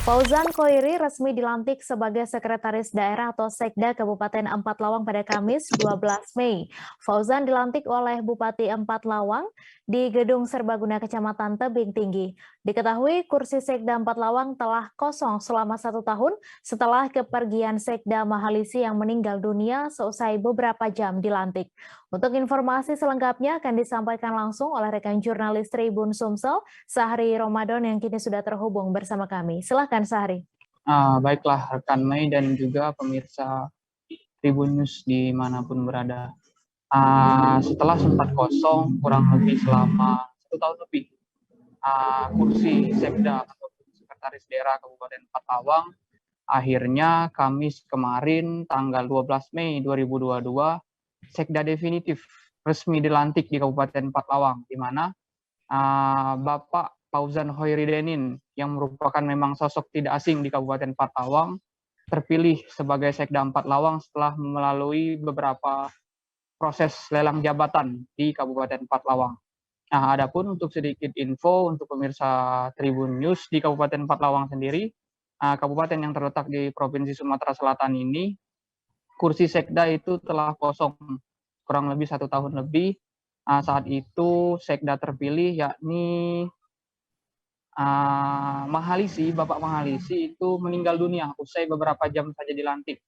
Fauzan Khoiri resmi dilantik sebagai Sekretaris Daerah atau Sekda Kabupaten Empat Lawang pada Kamis 12 Mei. Fauzan dilantik oleh Bupati Empat Lawang di Gedung Serbaguna Kecamatan Tebing Tinggi. Diketahui kursi Sekda Empat Lawang telah kosong selama 1 tahun setelah kepergian Sekda Mahalisi yang meninggal dunia seusai beberapa jam dilantik. Untuk informasi selengkapnya akan disampaikan langsung oleh rekan jurnalis Tribun Sumsel, Sahri Ramadan yang kini sudah terhubung bersama kami. Silakan Sahri. Baiklah rekan Mei dan juga pemirsa Tribun News dimanapun berada. Setelah sempat kosong kurang lebih selama 1 tahun lebih, kursi Sekda atau Sekretaris Daerah Kabupaten Empat Lawang akhirnya Kamis kemarin tanggal 12 Mei 2022 Sekda definitif resmi dilantik di Kabupaten Empat Lawang, di mana Bapak Fauzan Khoiri yang merupakan memang sosok tidak asing di Kabupaten Empat Lawang terpilih sebagai Sekda Empat Lawang setelah melalui beberapa proses lelang jabatan di Kabupaten Empat Lawang. Adapun untuk sedikit info untuk pemirsa Tribun News di Kabupaten Empat Lawang sendiri, kabupaten yang terletak di Provinsi Sumatera Selatan ini, kursi Sekda itu telah kosong kurang lebih 1 tahun lebih. Saat itu Sekda terpilih yakni Bapak Mahalisi itu meninggal dunia usai beberapa jam saja dilantik.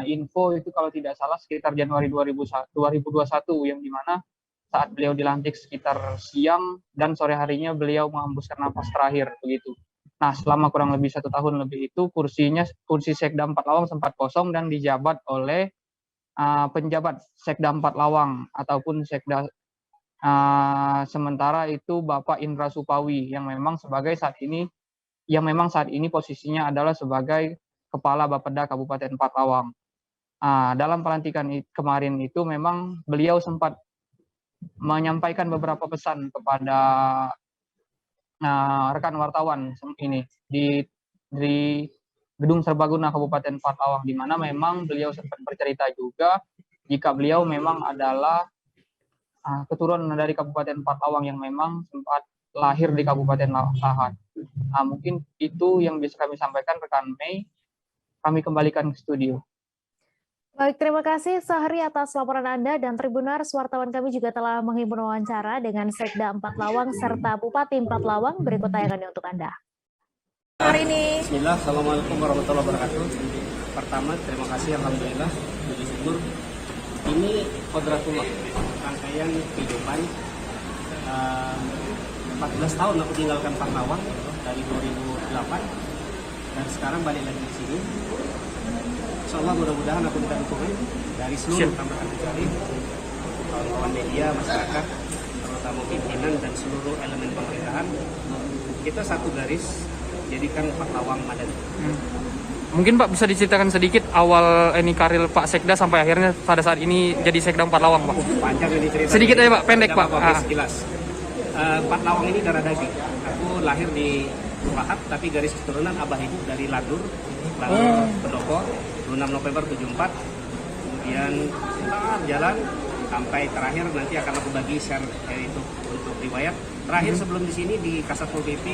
Info itu kalau tidak salah sekitar Januari 2021 yang dimana saat beliau dilantik sekitar siang dan sore harinya beliau menghembuskan nafas terakhir begitu. Nah, selama kurang lebih 1 tahun lebih itu kursi Sekda Empat Lawang sempat kosong dan dijabat oleh penjabat Sekda Empat Lawang ataupun Sekda sementara itu Bapak Indra Supawi yang memang saat ini posisinya adalah sebagai Kepala Bapeda Kabupaten Empat Lawang. Dalam pelantikan kemarin itu memang beliau sempat menyampaikan beberapa pesan kepada rekan wartawan ini di Gedung Serbaguna Kabupaten Empat Lawang, di mana memang beliau sempat bercerita juga jika beliau memang adalah keturunan dari Kabupaten Empat Lawang yang memang sempat lahir di Kabupaten Lahat. Mungkin itu yang bisa kami sampaikan rekan Mei. Kami kembalikan ke studio. Baik, terima kasih Sahri atas laporan Anda dan Tribunars, wartawan kami juga telah menghimpun wawancara dengan Sekda Empat Lawang serta Bupati Empat Lawang. Berikut tayangannya untuk Anda. Hari ini. Bismillah, Assalamualaikum warahmatullahi wabarakatuh. Pertama, terima kasih, Alhamdulillah, puji syukur. Ini Qodratullah, rangkaian kehidupan. 14 tahun aku tinggalkan Empat Lawang dari 2008 dan sekarang balik lagi di sini. Insyaallah mudah-mudahan aku minta dukungan dari seluruh tambahan pencari, kawan-kawan media, masyarakat, terutama pimpinan dan seluruh elemen pemerintahan. Kita satu garis, jadikan Empat Lawang Madani. Mungkin Pak bisa diceritakan sedikit awal ini karir Pak Sekda sampai akhirnya pada saat ini jadi Sekda Empat Lawang, Pak. Panjang ini cerita. Sedikit aja Pak, pendek Pak. Sekilas. Empat Lawang ini darah daging. Aku lahir di Lahat, tapi garis keturunan abah ibu dari Ladur Pendopo, 26 November 74. Kemudian jalan sampai terakhir nanti akan aku bagi share itu untuk riwayat. Terakhir sebelum di sini di Kasatpol PP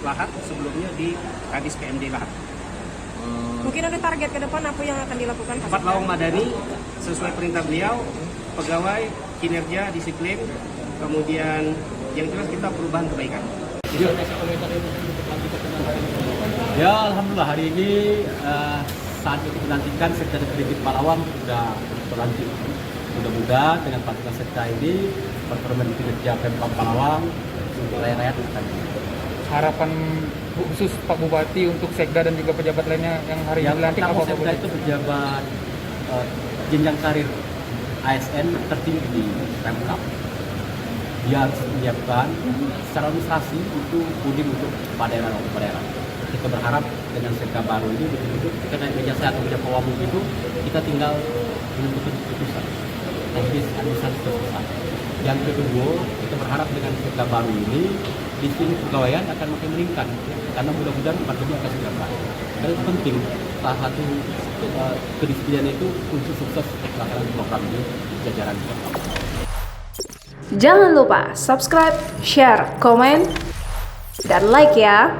Lahat, sebelumnya di Kadis PMD Lahat. Mungkin ada target ke depan apa yang akan dilakukan? Empat Lawang Madani sesuai perintah beliau, pegawai, kinerja, disiplin, kemudian yang jelas kita perubahan kebaikan. Ya, alhamdulillah hari ini saat itu dilantikan Sekda definitif Empat Lawang sudah berlantik. Mudah-mudahan dengan pelantikan Sekda ini performa kinerja Pemkab Empat Lawang untuk rakyat akan. Harapan khusus Pak Bupati untuk Sekda dan juga pejabat lainnya yang hari ini dilantik apa Pak Sekda itu pejabat jenjang karir ASN tertinggi di Pemkab. Dia harus menyiapkan secara administrasi itu puding untuk daerah. Kita berharap dengan Sekda baru ini betul-betul kita naik meja saya atau meja Pawamung itu kita tinggal menentukan keputusan teknis administrasi keputusan. Yang kedua, kita berharap dengan Sekda baru ini di sini pegawaian akan makin meningkat karena mudah-mudahan pandemi akan segera berakhir. Dan itu penting, salah satu kedisiplinan itu untuk sukses pelaksanaan program ini di jajaran Pemkab. Jangan lupa subscribe, share, komen, dan like ya.